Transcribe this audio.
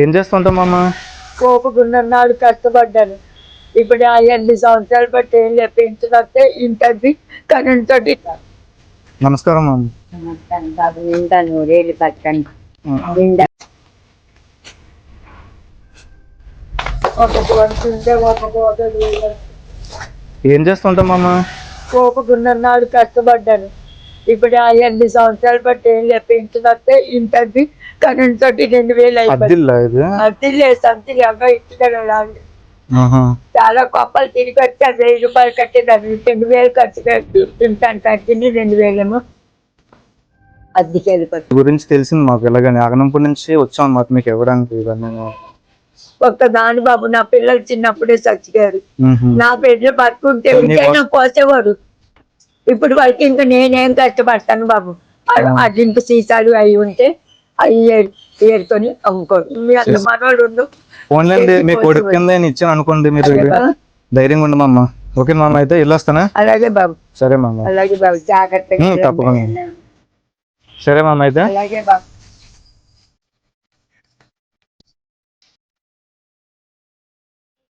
ఏం చేస్తుంటామమ్మా? కోపకున్నాడు, కష్టపడ్డాను. ఇప్పుడు ఆ 8 సంవత్సరాలు బట్టి ఏం పెంచుతే ఇంటది కరెంట్ తోటి. నమస్కారం అమ్మ. బాబు నిండా నూరేళ్ళు పట్టండి. నిండా ఒక కోరుకుంటే ఒక కోటలు. ఏం చేస్తుంటామమ్మా? కోపకున్నాడు, కష్టపడ్డాను. ఇప్పుడు ఆ 8 సంవత్సరాలు బట్టి ఏం పెంచుతే ఇంటది కరెంట్ తోటి 2000 అయిపోయింది. అద్దిల్లా ఇది? అద్దెలు లేదు, సంథింగ్ ఎవరో ఇచ్చుకోవాలి. చాలా గొప్పలు తిరిగి వచ్చి 1000 రూపాయలు కట్టేదాన్ని, 2000 ఖర్చు తింటాను, కట్టింది 2000 అద్దెకి వెళ్ళిపోతుంది. గురించి తెలిసింది మాకు. ఇలాగని అగనంపూడి నుంచి వచ్చాం అన్నమాట మీకు ఇవ్వడానికి ఇవన్నీ. ఒక్క దాని బాబు, నా పిల్లలు చిన్నప్పుడే చచ్చిపోయారు. నా బిడ్డ పట్టుకుంటే ఉంటేనే పోసేవారు. ఇప్పుడు వాళ్ళకి ఇంకా నేనేం కష్టపడతాను బాబు. అది ఇంక సీసాలు అవి ఉంటే అవి ఏరుకొని అమ్ముకోరు. మీ అంత మనోడు ఉండు. ఫోన్లేండి, మీ కొడుకు కింద నేను ఇచ్చాను అనుకోండి, మీరు ధైర్యంగా ఉండమమ్మా. ఓకే మామ, అయితే వెళ్ళొస్తానా? అలాగే బాబు. సరే మామ. అలాగే బాబు, జాగ్రత్తగా. తప్పకుండా. సరే మామ, అయితే అలాగే బాబు.